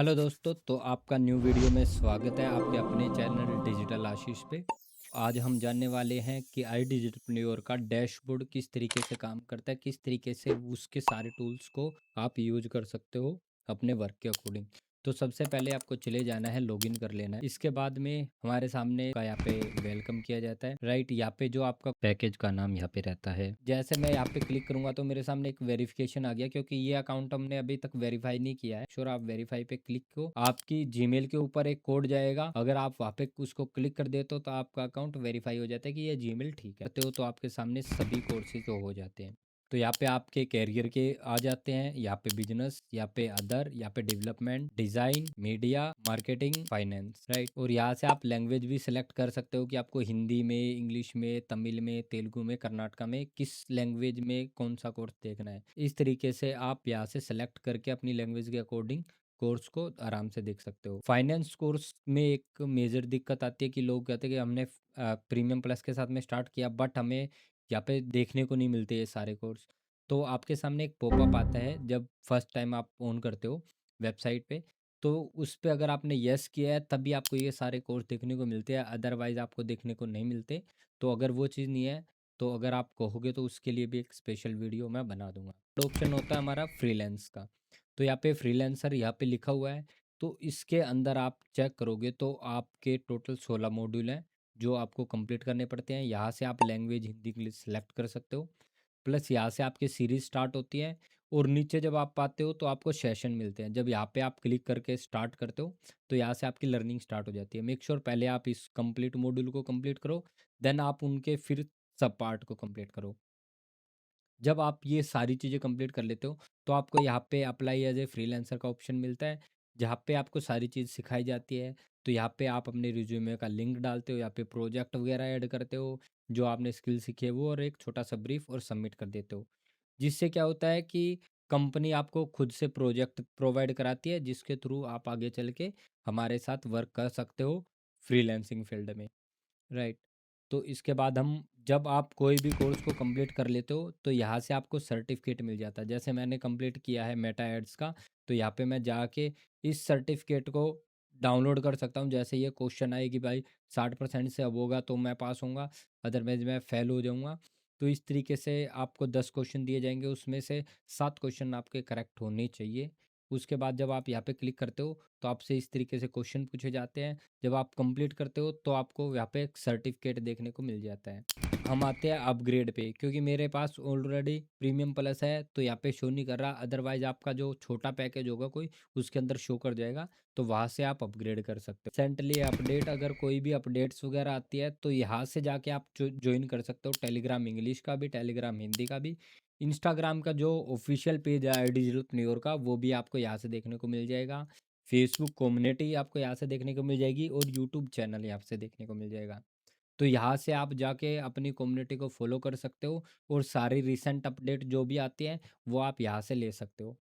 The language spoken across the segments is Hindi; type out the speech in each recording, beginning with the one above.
हेलो दोस्तों, तो आपका न्यू वीडियो में स्वागत है आपके अपने चैनल डिजिटल आशीष पे। आज हम जानने वाले हैं कि आई डिजिटलप्रेन्योर का डैशबोर्ड किस तरीके से काम करता है, किस तरीके से उसके सारे टूल्स को आप यूज कर सकते हो अपने वर्क के अकॉर्डिंग। तो सबसे पहले आपको चले जाना है, लॉगिन कर लेना है। इसके बाद में हमारे सामने का यहाँ पे वेलकम किया जाता है, राइट। यहाँ पे जो आपका पैकेज का नाम यहाँ पे रहता है, जैसे मैं यहाँ पे क्लिक करूंगा तो मेरे सामने एक वेरिफिकेशन आ गया, क्योंकि ये अकाउंट हमने अभी तक वेरीफाई नहीं किया है। श्योर आप वेरीफाई पे क्लिक करो, आपकी जीमेल के ऊपर एक कोड जाएगा। अगर आप वहाँ पे उसको क्लिक कर देते हो तो आपका अकाउंट वेरीफाई हो जाता है कि ये जीमेल ठीक है। करते हो तो आपके सामने सभी कोर्सेज हो जाते हैं। तो यहाँ पे आपके कैरियर के आ जाते हैं, यहाँ पे बिजनेस, यहाँ पे अदर, यहाँ पे development, design, media, marketing, finance, right. और यहाँ से आप लैंग्वेज भी सिलेक्ट कर सकते हो कि आपको हिंदी में, इंग्लिश में, तमिल में, तेलुगु में, कर्नाटका में किस लैंग्वेज में कौन सा कोर्स देखना है। इस तरीके से आप यहाँ से सेलेक्ट करके अपनी लैंग्वेज के अकॉर्डिंग कोर्स को आराम से देख सकते हो। फाइनेंस कोर्स में एक मेजर दिक्कत आती है कि लोग कहते हैं कि हमने प्रीमियम प्लस के साथ में स्टार्ट किया, बट हमें यहाँ पे देखने को नहीं मिलते ये सारे कोर्स। तो आपके सामने एक पॉपअप आता है जब फर्स्ट टाइम आप ऑन करते हो वेबसाइट पे। तो उस पे अगर आपने यस किया है तभी आपको ये सारे कोर्स देखने को मिलते हैं, अदरवाइज आपको देखने को नहीं मिलते। तो अगर वो चीज़ नहीं है, तो अगर आप कहोगे तो उसके लिए भी एक स्पेशल वीडियो मैं बना दूंगा। ऑप्शन होता है हमारा फ्रीलांस का। तो यहाँ पे फ्रीलांसर यहाँ पे लिखा हुआ है। तो इसके अंदर आप चेक करोगे तो आपके टोटल 16 मॉड्यूल हैं जो आपको कंप्लीट करने पड़ते हैं। यहाँ से आप लैंग्वेज हिंदी इंग्लिश सेलेक्ट कर सकते हो। प्लस यहाँ से आपकी सीरीज स्टार्ट होती है। और नीचे जब आप पाते हो तो आपको सेशन मिलते हैं। जब यहाँ पे आप क्लिक करके स्टार्ट करते हो तो यहाँ से आपकी लर्निंग स्टार्ट हो जाती है। मेक श्योर पहले आप इस कंप्लीट मॉड्यूल को कंप्लीट करो, देन आप उनके फिर सब पार्ट को कंप्लीट करो। जब आप ये सारी चीज़ें कंप्लीट कर लेते हो तो आपको यहाँ पे अप्लाई एज ए फ्रीलांसर का ऑप्शन मिलता है, जहाँ पे आपको सारी चीज़ सिखाई जाती है। तो यहाँ पे आप अपने रिज्यूमे का लिंक डालते हो, यहाँ पे प्रोजेक्ट वगैरह ऐड करते हो, जो आपने स्किल सीखे वो, और एक छोटा सा ब्रीफ और सबमिट कर देते हो। जिससे क्या होता है कि कंपनी आपको खुद से प्रोजेक्ट प्रोवाइड कराती है, जिसके थ्रू आप आगे चल के हमारे साथ वर्क कर सकते हो फ्रीलांसिंग फील्ड में, राइट। तो इसके बाद हम, जब आप कोई भी कोर्स को कंप्लीट कर लेते हो तो यहाँ से आपको सर्टिफिकेट मिल जाता है। जैसे मैंने कंप्लीट किया है मेटा एड्स का, तो यहाँ पे मैं जाके इस सर्टिफिकेट को डाउनलोड कर सकता हूँ। जैसे ये क्वेश्चन आए कि भाई 60% से अब होगा तो मैं पास होऊंगा, अदरवाइज मैं फेल हो जाऊंगा। तो इस तरीके से आपको 10 क्वेश्चन दिए जाएंगे, उसमें से 7 क्वेश्चन आपके करेक्ट होने चाहिए। उसके बाद जब आप यहाँ पे क्लिक करते हो तो आपसे इस तरीके से क्वेश्चन पूछे जाते हैं। जब आप कंप्लीट करते हो तो आपको यहाँ पे एक सर्टिफिकेट देखने को मिल जाता है। हम आते हैं अपग्रेड पे, क्योंकि मेरे पास ऑलरेडी प्रीमियम प्लस है तो यहाँ पे शो नहीं कर रहा। अदरवाइज आपका जो छोटा पैकेज होगा कोई, उसके अंदर शो कर जाएगा। तो वहाँ से आप अपग्रेड कर सकते हो। रिसेंटली अपडेट, अगर कोई भी अपडेट्स वगैरह आती है तो यहाँ से जाके आप ज्वाइन कर सकते हो। टेलीग्राम इंग्लिश का भी, टेलीग्राम हिंदी का भी। इंस्टाग्राम का जो ऑफिशियल पेज है आई डिजिटलप्रेन्योर का, वो भी आपको यहाँ से देखने को मिल जाएगा। फेसबुक कम्युनिटी आपको यहाँ से देखने को मिल जाएगी, और यूट्यूब चैनल यहाँ से देखने को मिल जाएगा। तो यहाँ से आप जाके अपनी कम्युनिटी को फॉलो कर सकते हो, और सारी रिसेंट अपडेट जो भी आती हैं वो आप यहाँ से ले सकते हो।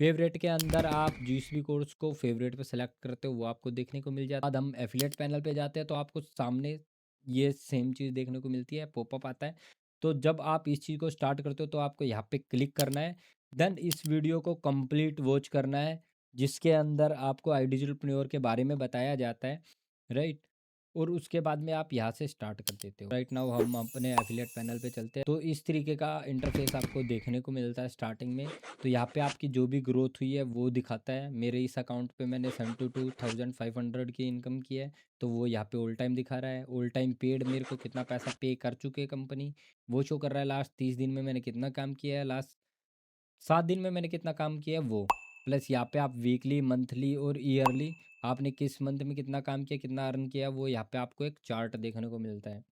फेवरेट के अंदर आप जिस भी कोर्स को फेवरेट पे सेलेक्ट करते हो वो आपको देखने को मिल जाता है। बाद हम एफिलिएट पैनल पे जाते हैं तो आपको सामने ये सेम चीज़ देखने को मिलती है, पॉपअप आता है। तो जब आप इस चीज़ को स्टार्ट करते हो तो आपको यहाँ पे क्लिक करना है, देन इस वीडियो को कंप्लीट वॉच करना है, जिसके अंदर आपको आई डिजिटलप्रेन्योर के बारे में बताया जाता है, राइट। और उसके बाद में आप यहाँ से स्टार्ट कर देते हो। राइट नाउ हम अपने एफिलिएट पैनल पे चलते हैं। तो इस तरीके का इंटरफेस आपको देखने को मिलता है स्टार्टिंग में। तो यहाँ पे आपकी जो भी ग्रोथ हुई है वो दिखाता है। मेरे इस अकाउंट पे मैंने 72,500 की इनकम की है, तो वो यहाँ पे ऑल टाइम दिखा रहा है। ऑल टाइम पेड मेरे को कितना पैसा पे कर चुके हैं कंपनी, वो शो कर रहा है। लास्ट 30 दिन में मैंने कितना काम किया है, लास्ट 7 दिन में मैंने कितना काम किया है वो। प्लस यहाँ पे आप वीकली, मंथली और ईयरली आपने किस मंथ में कितना काम किया, कितना अर्न किया, वो यहाँ पे आपको एक चार्ट देखने को मिलता है,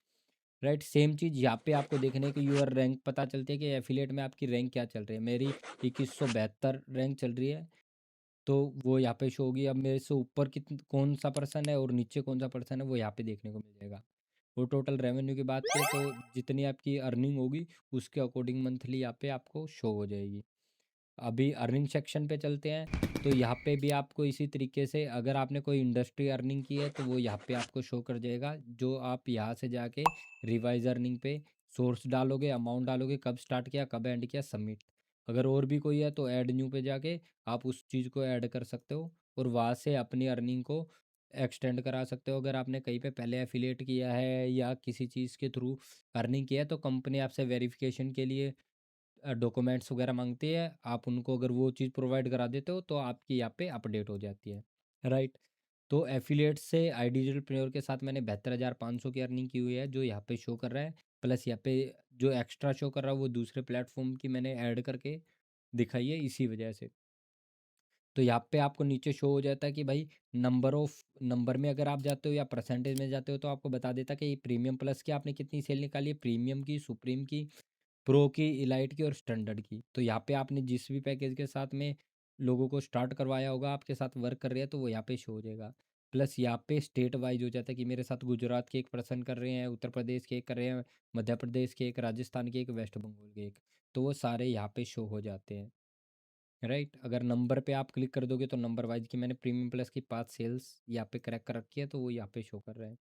राइट। सेम चीज़ यहाँ पे आपको देखने की यूर रैंक पता चलती है कि एफिलिएट में आपकी रैंक क्या चल रही है। मेरी 2172 रैंक चल रही है, तो वो यहाँ पे शो होगी। अब मेरे से ऊपर कौन सा पर्सन है और नीचे कौन सा पर्सन है वो यहाँ पे देखने को मिल जाएगा। और टोटल रेवेन्यू की बात करें तो जितनी आपकी अर्निंग होगी उसके अकॉर्डिंग मंथली यहाँ पे आपको शो हो जाएगी। अभी अर्निंग सेक्शन पे चलते हैं। तो यहाँ पे भी आपको इसी तरीके से, अगर आपने कोई इंडस्ट्री अर्निंग की है तो वो यहाँ पे आपको शो कर जाएगा, जो आप यहाँ से जाके रिवाइज अर्निंग पे सोर्स डालोगे, अमाउंट डालोगे, कब स्टार्ट किया, कब एंड किया, सबमिट। अगर और भी कोई है तो ऐड न्यू पे जाके आप उस चीज़ को ऐड कर सकते हो। और वहाँ से अपनी अर्निंग को एक्सटेंड करा सकते हो। अगर आपने कहीं पे पहले एफिलिएट किया है या किसी चीज़ के थ्रू अर्निंग किया है तो कंपनी आपसे वेरिफिकेशन के लिए डॉक्यूमेंट्स वगैरह मांगती है। आप उनको अगर वो चीज़ प्रोवाइड करा देते हो तो आपकी यहाँ पे अपडेट हो जाती है, राइट। तो एफिलिएट से आई डिजिटलप्रेन्योर के साथ मैंने 72,500 की अर्निंग की हुई है जो यहाँ पे शो कर रहा है। प्लस यहाँ पे जो एक्स्ट्रा शो कर रहा है वो दूसरे प्लेटफॉर्म की मैंने ऐड करके दिखाई है इसी वजह से। तो यहाँ पे आपको नीचे शो हो जाता है कि भाई नंबर में अगर आप जाते हो या परसेंटेज में जाते हो तो आपको बता देता है कि प्रीमियम प्लस की आपने कितनी सेल निकाली है, प्रीमियम की, सुप्रीम की, प्रो की, इलाइट की और स्टैंडर्ड की। तो यहाँ पे आपने जिस भी पैकेज के साथ में लोगों को स्टार्ट करवाया होगा, आपके साथ वर्क कर रहे हैं, तो वो यहाँ पे शो हो जाएगा। प्लस यहाँ पे स्टेट वाइज हो जाता है कि मेरे साथ गुजरात के एक पर्सन कर रहे हैं, उत्तर प्रदेश के एक कर रहे हैं, मध्य प्रदेश के एक, राजस्थान के एक, वेस्ट बंगाल के एक। तो वो सारे यहाँ पे शो हो जाते हैं, राइट। अगर नंबर पे आप क्लिक कर दोगे तो नंबर वाइज की मैंने प्रीमियम प्लस की 5 सेल्स यहाँ पे क्रैक कर रखी है तो वो यहाँ पे शो कर रहा है।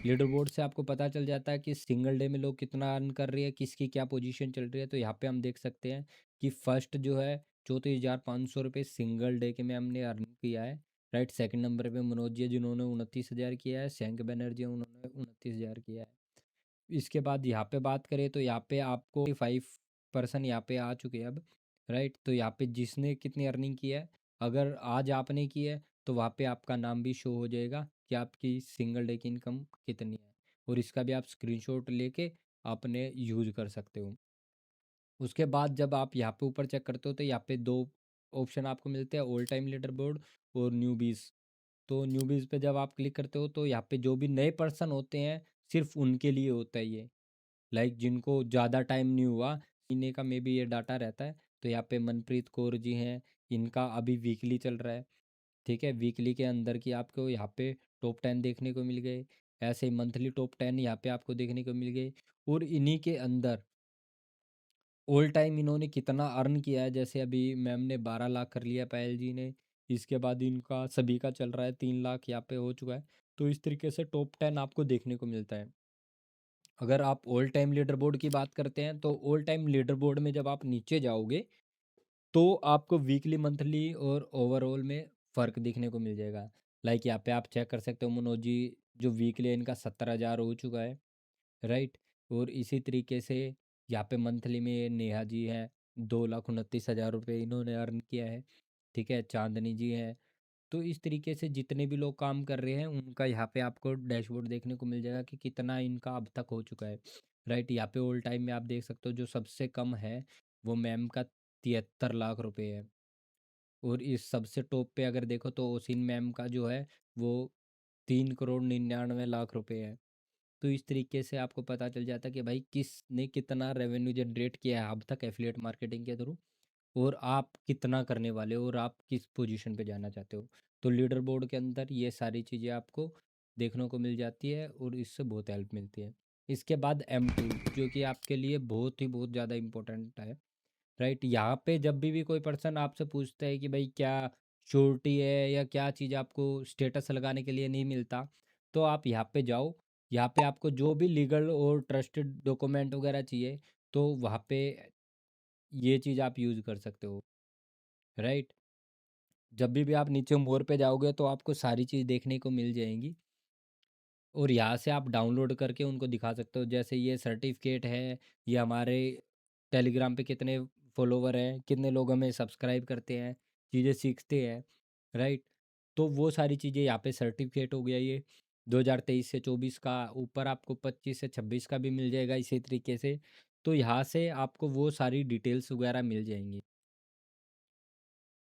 लीडर बोर्ड से आपको पता चल जाता है कि सिंगल डे में लोग कितना अर्न कर रही है, किसकी क्या पोजीशन चल रही है। तो यहाँ पे हम देख सकते हैं कि फर्स्ट जो है 34,500 रुपये सिंगल डे के में हमने अर्न किया है, राइट। सेकंड नंबर पे मनोज जी है जिन्होंने 29,000 किया है, शैंक बनर्जी उन्होंने 29,000 किया है। इसके बाद यहाँ पे बात करें तो यहाँ पे आपको 5% यहाँ पे आ चुके हैं अब, राइट। तो यहाँ पे जिसने कितनी अर्निंग की है, अगर आज आपने की है तो वहाँ पे आपका नाम भी शो हो जाएगा कि आपकी सिंगल डे की इनकम कितनी है। और इसका भी आप स्क्रीनशॉट लेके अपने यूज कर सकते हो। उसके बाद जब आप यहाँ पे ऊपर चेक करते हो तो यहाँ पे दो ऑप्शन आपको मिलते हैं, ऑल टाइम लीडर बोर्ड और न्यूबीज। तो न्यूबीज पे जब आप क्लिक करते हो तो यहाँ पे जो भी नए पर्सन होते हैं सिर्फ उनके लिए होता है ये, लाइक जिनको ज़्यादा टाइम नहीं हुआ, महीने का मे बी ये डाटा रहता है। तो यहाँ पे मनप्रीत कौर जी हैं, इनका अभी वीकली चल रहा है, ठीक है। वीकली के अंदर की आपको यहाँ पे टॉप 10 देखने को मिल गए। ऐसे ही मंथली टॉप 10 यहाँ पे आपको देखने को मिल गए। और इन्हीं के अंदर ऑल टाइम इन्होंने कितना अर्न किया है, जैसे अभी मैम ने 12 लाख कर लिया, पायल जी ने। इसके बाद इनका सभी का चल रहा है 3 लाख यहाँ पे हो चुका है। तो इस तरीके से टॉप 10 आपको देखने को मिलता है। अगर आप ऑल टाइम लीडर बोर्ड की बात करते हैं तो ऑल टाइम लीडर बोर्ड में जब आप नीचे जाओगे तो आपको वीकली, मंथली और ओवरऑल में फ़र्क देखने को मिल जाएगा। लाइक यहाँ पे आप चेक कर सकते हो मनोज जी जो वीकली है इनका 17,000 हो चुका है, राइट। और इसी तरीके से यहाँ पे मंथली में नेहा जी हैं, 2,29,000 रुपये इन्होंने अर्न किया है, ठीक है। चांदनी जी हैं। तो इस तरीके से जितने भी लोग काम कर रहे हैं उनका यहाँ पे आपको डैशबोर्ड देखने को मिल जाएगा कि कितना इनका अब तक हो चुका है, राइट। यहाँ पे ऑल टाइम में आप देख सकते हो जो सबसे कम है वो मैम का 73 लाख रुपए है। और इस सबसे टॉप पे अगर देखो तो ओसिन मैम का जो है वो 3,99,00,000 रुपए है। तो इस तरीके से आपको पता चल जाता है कि भाई किसने कितना रेवेन्यू जनरेट किया है अब तक एफिलिएट मार्केटिंग के थ्रू, और आप कितना करने वाले हो और आप किस पोजीशन पे जाना चाहते हो। तो लीडर बोर्ड के अंदर ये सारी चीज़ें आपको देखने को मिल जाती है और इससे बहुत हेल्प मिलती है। इसके बाद M2 जो कि आपके लिए बहुत ही बहुत ज़्यादा इम्पोर्टेंट है, राइट। यहाँ पे जब भी कोई पर्सन आपसे पूछता है कि भाई क्या श्योरिटी है या क्या चीज़ आपको स्टेटस लगाने के लिए नहीं मिलता, तो आप यहाँ पे जाओ। यहाँ पे आपको जो भी लीगल और ट्रस्टेड डॉक्यूमेंट वगैरह चाहिए तो वहाँ पे ये चीज़ आप यूज़ कर सकते हो, राइट। जब भी आप नीचे मोर पे जाओगे तो आपको सारी चीज़ देखने को मिल जाएंगी और यहाँ से आप डाउनलोड करके उनको दिखा सकते हो। जैसे ये सर्टिफिकेट है, ये हमारे टेलीग्राम पे कितने फॉलोवर हैं, कितने लोग हमें सब्सक्राइब करते हैं, चीज़ें सीखते हैं, राइट। तो वो सारी चीज़ें यहाँ पे सर्टिफिकेट हो गया ये 2023 से 24 का, ऊपर आपको 25 से 26 का भी मिल जाएगा इसी तरीके से। तो यहाँ से आपको वो सारी डिटेल्स वगैरह मिल जाएंगी।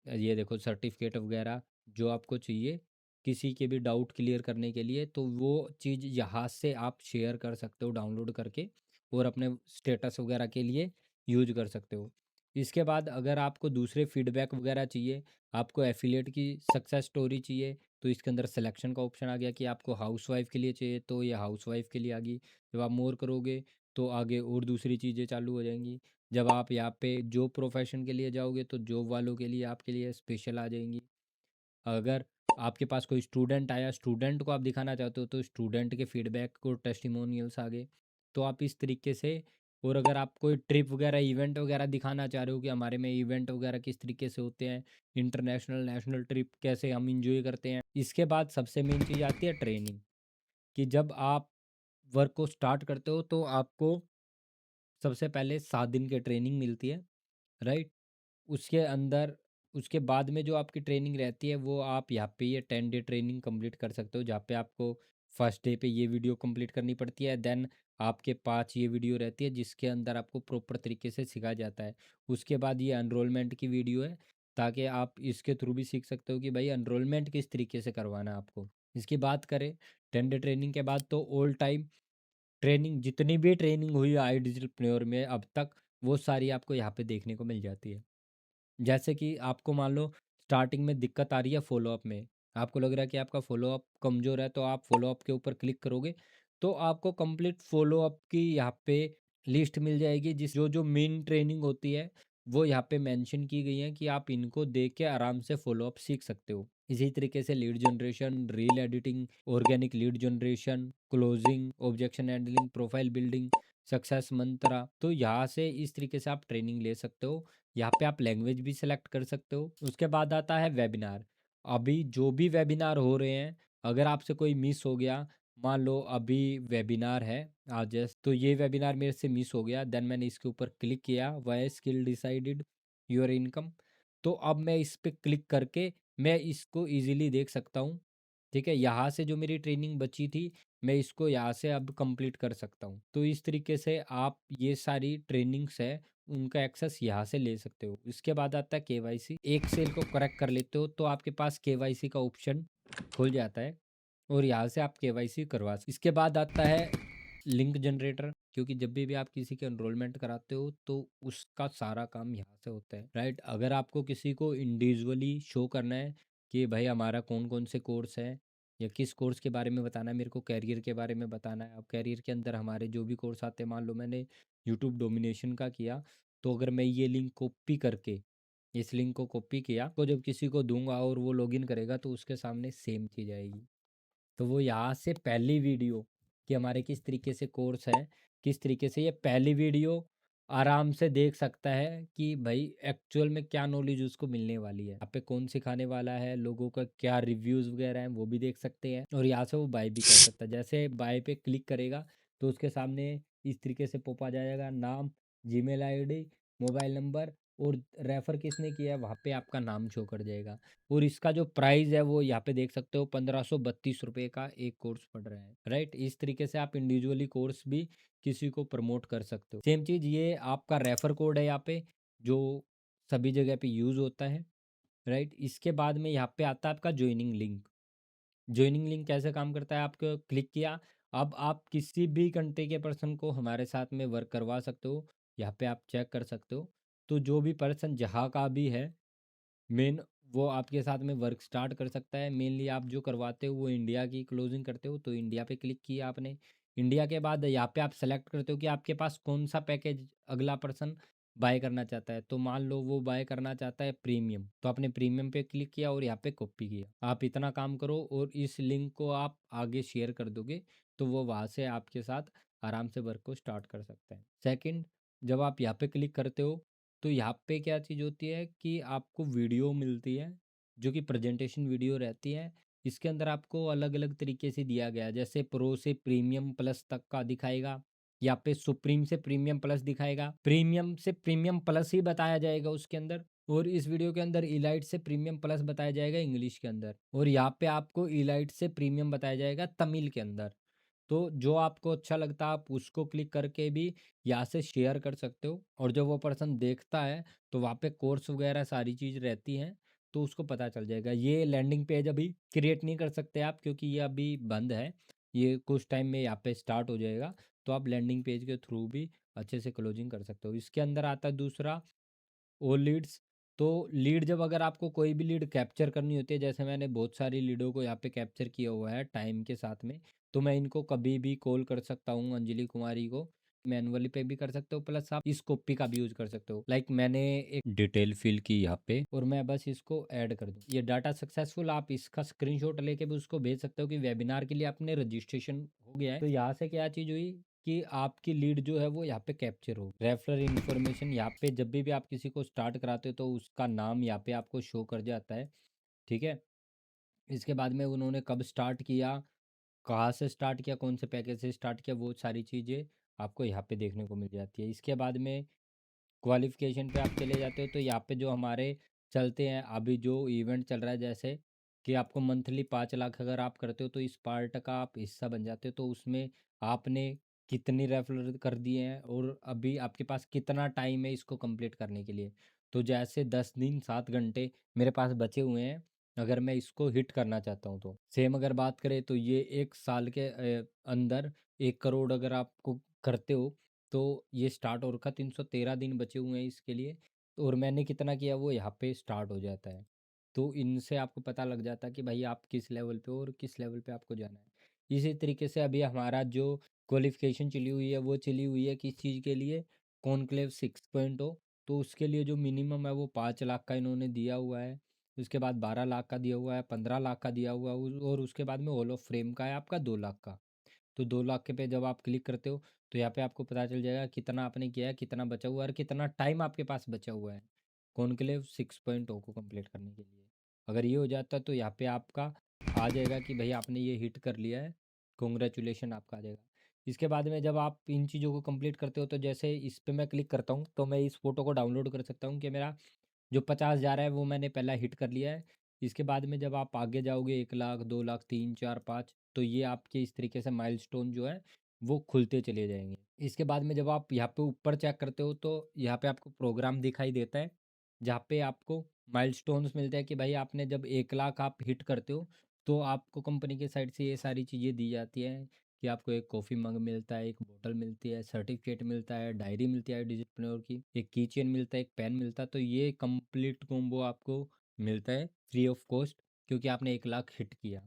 ये देखो सर्टिफिकेट वगैरह जो आपको चाहिए किसी के भी डाउट क्लियर करने के लिए, तो वो चीज़ यहाँ से आप शेयर कर सकते हो डाउनलोड करके और अपने स्टेटस वगैरह के लिए यूज कर सकते हो। इसके बाद अगर आपको दूसरे फीडबैक वगैरह चाहिए, आपको एफिलिएट की सक्सेस स्टोरी चाहिए, तो इसके अंदर सिलेक्शन का ऑप्शन आ गया कि आपको हाउसवाइफ के लिए चाहिए तो ये हाउसवाइफ के लिए आ गई। जब आप मोर करोगे तो आगे और दूसरी चीज़ें चालू हो जाएंगी। जब आप यहाँ पे जॉब प्रोफेशन के लिए जाओगे तो जॉब वालों के लिए आपके लिए स्पेशल आ जाएंगी। अगर आपके पास कोई स्टूडेंट आया, स्टूडेंट को आप दिखाना चाहते हो तो स्टूडेंट के फीडबैक को टेस्टिमोनियल्स आ गए। तो आप इस तरीके से और अगर आप कोई ट्रिप वगैरह इवेंट वगैरह दिखाना चाह रहे हो कि हमारे में इवेंट वगैरह किस तरीके से होते हैं, इंटरनेशनल नेशनल ट्रिप कैसे हम इंजॉय करते हैं। इसके बाद सबसे मेन चीज़ आती है ट्रेनिंग, कि जब आप वर्क को स्टार्ट करते हो तो आपको सबसे पहले 7 दिन की ट्रेनिंग मिलती है, राइट। उसके अंदर उसके बाद में जो आपकी ट्रेनिंग रहती है वो आप यहाँ पे ये 10 डे ट्रेनिंग कंप्लीट कर सकते हो, जहाँ पे आपको फर्स्ट डे पे ये वीडियो कंप्लीट करनी पड़ती है। देन आपके 5 ये वीडियो रहती है जिसके अंदर आपको प्रॉपर तरीके से सिखाया जाता है। उसके बाद ये एनरोलमेंट की वीडियो है, ताकि आप इसके थ्रू भी सीख सकते हो कि भाई एनरोलमेंट किस तरीके से करवाना है आपको। इसकी बात करें 10 डे ट्रेनिंग के बाद, तो ऑल टाइम ट्रेनिंग जितनी भी ट्रेनिंग हुई है आई डिजिटलप्रेन्योर में अब तक, वो सारी आपको यहाँ पे देखने को मिल जाती है। जैसे कि आपको मान लो स्टार्टिंग में दिक्कत आ रही है फॉलोअप में, आपको लग रहा है कि आपका फॉलोअप कमज़ोर है, तो आप फॉलोअप के ऊपर क्लिक करोगे तो आपको कंप्लीट फॉलोअप की यहाँ पे लिस्ट मिल जाएगी, जिस जो जो मेन ट्रेनिंग होती है वो यहाँ पे मेंशन की गई है कि आप इनको देख के आराम से फॉलोअप सीख सकते हो। इसी तरीके से lead generation, reel editing, organic lead generation, closing, objection handling, profile building, success मंत्रा, तो यहाँ से इस तरीके से आप ट्रेनिंग ले सकते हो। यहाँ पे आप लैंग्वेज भी सिलेक्ट कर सकते हो। उसके बाद आता है वेबिनार। अभी जो भी वेबिनार हो रहे हैं, अगर आपसे कोई मिस हो गया, मान लो अभी वेबिनार है आज जस्ट, तो ये वेबिनार मेरे से मिस हो गया, देन मैंने इसके ऊपर क्लिक किया, why skill decided your income, तो अब मैं इस पे क्लिक करके मैं इसको इजीली देख सकता हूँ। ठीक है, यहाँ से जो मेरी ट्रेनिंग बची थी मैं इसको यहाँ से अब कंप्लीट कर सकता हूँ। तो इस तरीके से आप ये सारी ट्रेनिंग्स है उनका एक्सेस यहाँ से ले सकते हो। इसके बाद आता है केवाईसी। एक सेल को करेक्ट कर लेते हो तो आपके पास केवाईसी का ऑप्शन खुल जाता है और यहाँ से आप केवाईसी करवा सकते। इसके बाद आता है लिंक जनरेटर, क्योंकि जब भी आप किसी के एनरोलमेंट कराते हो तो उसका सारा काम यहाँ से होता है, राइट। अगर आपको किसी को इंडिविजुअली शो करना है कि भाई हमारा कौन कौन से कोर्स है या किस कोर्स के बारे में बताना है, मेरे को कैरियर के बारे में बताना है। अब कैरियर के अंदर हमारे जो भी कोर्स आते हैं, मान लो मैंने यूट्यूब डोमिनेशन का किया, तो अगर मैं ये लिंक कॉपी करके इस लिंक को कॉपी किया तो जब किसी को दूंगा और वो लॉगिन करेगा तो उसके सामने सेम चीज़ आएगी। तो वो यहाँ से पहली वीडियो कि हमारे किस तरीके से कोर्स है, किस तरीके से ये पहली वीडियो आराम से देख सकता है कि भाई एक्चुअल में क्या नॉलेज उसको मिलने वाली है, यहाँ पे कौन सिखाने वाला है, लोगों का क्या रिव्यूज़ वगैरह हैं वो भी देख सकते हैं, और यहाँ से वो बाय भी कर सकता है। जैसे बाय पे क्लिक करेगा तो उसके सामने इस तरीके से पॉप आ जाएगा, नाम, जीमेल आईडी, मोबाइल नंबर, और रेफ़र किसने किया है वहाँ पे आपका नाम शो कर जाएगा। और इसका जो प्राइस है वो यहाँ पे देख सकते हो, 1532 रुपये का एक कोर्स पड़ रहा है, राइट। इस तरीके से आप इंडिविजुअली कोर्स भी किसी को प्रमोट कर सकते हो। सेम चीज़ ये आपका रेफर कोड है यहाँ पे, जो सभी जगह पे यूज़ होता है, राइट। इसके बाद में यहाँ पे आता है आपका ज्वाइनिंग लिंक। ज्वाइनिंग लिंक कैसे काम करता है, आपको क्लिक किया, अब आप किसी भी कंट्री के पर्सन को हमारे साथ में वर्क करवा सकते हो। यहाँ पे आप चेक कर सकते हो, तो जो भी पर्सन जहाँ का भी है मेन, वो आपके साथ में वर्क स्टार्ट कर सकता है। मेनली आप जो करवाते हो वो इंडिया की क्लोजिंग करते हो, तो इंडिया पे क्लिक किया आपने। इंडिया के बाद यहाँ पे आप सेलेक्ट करते हो कि आपके पास कौन सा पैकेज अगला पर्सन बाय करना चाहता है। तो मान लो वो बाय करना चाहता है प्रीमियम, तो आपने प्रीमियम पे क्लिक किया और यहाँ पे कॉपी किया। आप इतना काम करो और इस लिंक को आप आगे शेयर कर दोगे तो वो वहाँ से आपके साथ आराम से वर्क को स्टार्ट कर सकता है। सेकंड, जब आप यहाँ पे क्लिक करते हो तो यहाँ पे क्या चीज़ होती है कि आपको वीडियो मिलती है, जो कि प्रेजेंटेशन वीडियो रहती है। इसके अंदर आपको अलग अलग तरीके से दिया गया है, जैसे प्रो से प्रीमियम प्लस तक का दिखाएगा, या पे सुप्रीम से प्रीमियम प्लस दिखाएगा, प्रीमियम से प्रीमियम प्लस ही बताया जाएगा उसके अंदर। और इस वीडियो के अंदर इलाइट से प्रीमियम प्लस बताया जाएगा इंग्लिश के अंदर, और यहाँ पे आपको इलाइट से प्रीमियम बताया जाएगा तमिल के अंदर। तो जो आपको अच्छा लगता है आप उसको क्लिक करके भी यहाँ से शेयर कर सकते हो, और जब वो पर्सन देखता है तो वहाँ पे कोर्स वगैरह सारी चीज़ रहती हैं, तो उसको पता चल जाएगा। ये लैंडिंग पेज अभी क्रिएट नहीं कर सकते आप, क्योंकि ये अभी बंद है, ये कुछ टाइम में यहाँ पे स्टार्ट हो जाएगा। तो आप लैंडिंग पेज के थ्रू भी अच्छे से क्लोजिंग कर सकते हो। इसके अंदर आता है दूसरा और लीड्स। तो लीड, जब अगर आपको कोई भी लीड कैप्चर करनी होती है, जैसे मैंने बहुत सारी लीडों को यहाँ पे कैप्चर किया हुआ है टाइम के साथ में, तो मैं इनको कभी भी कॉल कर सकता हूँ अंजलि कुमारी को, मैनुअली पे भी कर सकते हो, प्लस आप इस कॉपी का भी यूज कर सकते हो। लाइक मैंने एक डिटेल फिल की यहाँ पे और मैं बस इसको ऐड कर दूँ, ये डाटा सक्सेसफुल, आप इसका स्क्रीनशॉट लेके भी उसको भेज सकते हो कि वेबिनार के लिए आपने रजिस्ट्रेशन हो गया है। तो यहाँ से क्या चीज़ हुई कि आपकी लीड जो है वो यहाँ पे कैप्चर हो। रेफरल इन्फॉर्मेशन यहाँ पे जब भी आप किसी को स्टार्ट कराते हो तो उसका नाम यहाँ पे आपको शो कर जाता है, ठीक है। इसके बाद में उन्होंने कब स्टार्ट किया, कहाँ से स्टार्ट किया, कौन से पैकेज से स्टार्ट किया, वो सारी चीज़ें आपको यहाँ पे देखने को मिल जाती है। इसके बाद में क्वालिफिकेशन पे आप चले जाते हो तो यहाँ पे जो हमारे चलते हैं अभी जो इवेंट चल रहा है, जैसे कि आपको मंथली 5 लाख अगर आप करते हो तो इस पार्ट का आप हिस्सा बन जाते हो। तो उसमें आपने कितनी रेफरल कर दिए हैं और अभी आपके पास कितना टाइम है इसको कंप्लीट करने के लिए। तो जैसे 10 दिन 7 घंटे मेरे पास बचे हुए हैं, अगर मैं इसको हिट करना चाहता हूँ तो सेम अगर बात करें तो ये 1 साल के अंदर 1 करोड़ अगर आपको करते हो तो ये स्टार्ट और का 313 दिन बचे हुए हैं इसके लिए। और मैंने कितना किया वो यहाँ पे स्टार्ट हो जाता है। तो इनसे आपको पता लग जाता है कि भाई आप किस लेवल पे हो और किस लेवल पे आपको जाना है। इसी तरीके से अभी हमारा जो क्वालिफिकेशन चली हुई है वो चली हुई है किस चीज़ के लिए, कॉन्क्लेव 6.0। तो उसके लिए जो मिनिमम है वो 5 लाख का इन्होंने दिया हुआ है। उसके बाद 12 लाख का दिया हुआ है, 15 लाख का दिया हुआ है, और उसके बाद में हॉल ऑफ फ्रेम का है आपका 2 लाख का। तो 2 लाख के पे जब आप क्लिक करते हो तो यहाँ पे आपको पता चल जाएगा कितना आपने किया है, कितना बचा हुआ है और कितना टाइम आपके पास बचा हुआ है कॉन्क्लेव 6.0 को कंप्लीट करने के लिए। अगर ये हो जाता है तो यहाँ पे आपका आ जाएगा कि भाई आपने ये हिट कर लिया है, कॉन्ग्रेचुलेशन आपका आ जाएगा। इसके बाद में जब आप इन चीज़ों को कंप्लीट करते हो तो जैसे इस पे मैं क्लिक करता हूँ तो मैं इस फोटो को डाउनलोड कर सकता हूँ कि मेरा जो 50 हज़ार है वो मैंने पहला हिट कर लिया है। इसके बाद में जब आप आगे जाओगे 1 लाख 2 लाख 3 4 5, तो ये आपके इस तरीके से माइलस्टोन जो है वो खुलते चले जाएंगे। इसके बाद में जब आप यहाँ पे ऊपर चेक करते हो तो यहाँ पे आपको प्रोग्राम दिखाई देता है जहाँ पे आपको माइलस्टोन्स मिलते हैं कि भाई आपने जब 1 लाख आप हिट करते हो तो आपको कंपनी के साइड से ये सारी चीज़ें दी जाती हैं कि आपको एक कॉफ़ी मग मिलता है, एक बोतल मिलती है, सर्टिफिकेट मिलता है, डायरी मिलती है डिजिटप्रेन्योर की, एक की चेन मिलता है, एक पेन मिलता है। तो ये कंप्लीट कॉम्बो आपको मिलता है फ्री ऑफ कॉस्ट, क्योंकि आपने 1 लाख हिट किया।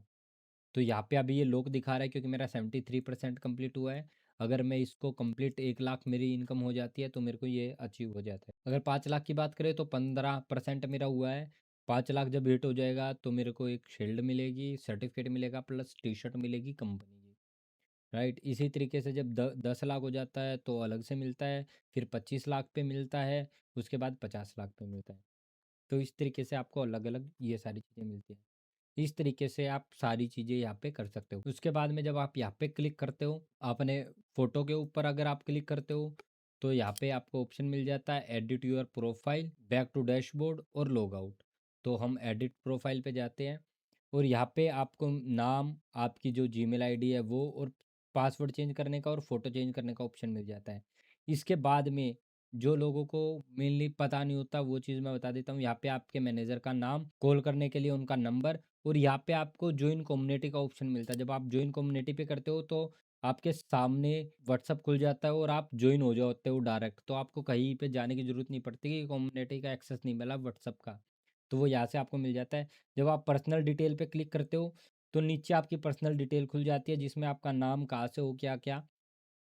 तो यहाँ पे अभी ये लोग दिखा रहा है क्योंकि मेरा 73% कंप्लीट हुआ है। अगर मैं इसको कंप्लीट 1 लाख मेरी इनकम हो जाती है तो मेरे को ये अचीव हो जाता है। अगर 5 लाख की बात करें तो 15% मेरा हुआ है। 5 लाख जब हिट हो जाएगा तो मेरे को एक शील्ड मिलेगी, सर्टिफिकेट मिलेगा, प्लस टी शर्ट मिलेगी कंपनी की। राइट, इसी तरीके से जब 10 लाख हो जाता है तो अलग से मिलता है, फिर 25 लाख पे मिलता है, उसके बाद 50 लाख पे मिलता है। तो इस तरीके से आपको अलग अलग ये सारी चीज़ें मिलती हैं। इस तरीके से आप सारी चीज़ें यहाँ पे कर सकते हो। उसके बाद में जब आप यहाँ पे क्लिक करते हो अपने फ़ोटो के ऊपर अगर आप क्लिक करते हो तो यहाँ पे आपको ऑप्शन मिल जाता है edit your profile, back to dashboard और लॉग आउट। तो हम एडिट प्रोफाइल पे जाते हैं और यहाँ पे आपको नाम, आपकी जो जीमेल आईडी है वो, और पासवर्ड चेंज करने का और फ़ोटो चेंज करने का ऑप्शन मिल जाता है। इसके बाद में जो लोगों को मेनली पता नहीं होता वो चीज़ मैं बता देता हूँ। यहाँ पे आपके मैनेजर का नाम, कॉल करने के लिए उनका नंबर, और यहाँ पे आपको ज्वाइन कम्युनिटी का ऑप्शन मिलता है। जब आप ज्वाइन कम्युनिटी पे करते हो तो आपके सामने व्हाट्सअप खुल जाता है और आप ज्वाइन हो जाते हो डायरेक्ट। तो आपको कहीं पे जाने की ज़रूरत नहीं पड़ती कि कम्युनिटी का एक्सेस नहीं मिला व्हाट्सअप का, तो वो यहाँ से आपको मिल जाता है। जब आप पर्सनल डिटेल पे क्लिक करते हो तो नीचे आपकी पर्सनल डिटेल खुल जाती है जिसमें आपका नाम, कहाँ से हो, क्या क्या,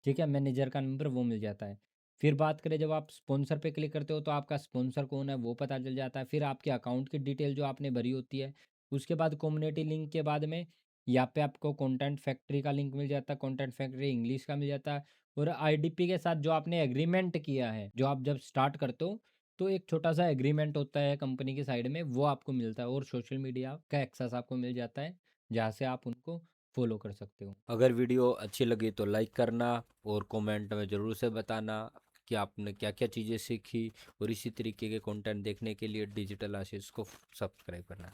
ठीक है, मैनेजर का नंबर वो मिल जाता है। फिर बात करें जब आप स्पॉन्सर पे क्लिक करते हो तो आपका स्पॉन्सर कौन है वो पता चल जाता है। फिर आपके अकाउंट की डिटेल जो आपने भरी होती है। उसके बाद कम्युनिटी लिंक के बाद में यहाँ पे आपको कंटेंट फैक्ट्री का लिंक मिल जाता है, कंटेंट फैक्ट्री इंग्लिश का मिल जाता है। और आईडीपी के साथ जो आपने एग्रीमेंट किया है, जो आप जब स्टार्ट करते हो तो एक छोटा सा एग्रीमेंट होता है कंपनी की साइड में, वो आपको मिलता है। और सोशल मीडिया का एक्सेस आपको मिल जाता है जहाँ से आप उनको फॉलो कर सकते हो। अगर वीडियो अच्छी लगी तो लाइक करना और कमेंट में ज़रूर से बताना कि आपने क्या क्या चीज़ें सीखी, और इसी तरीके के कंटेंट देखने के लिए डिजिटल आशीष को सब्सक्राइब करना।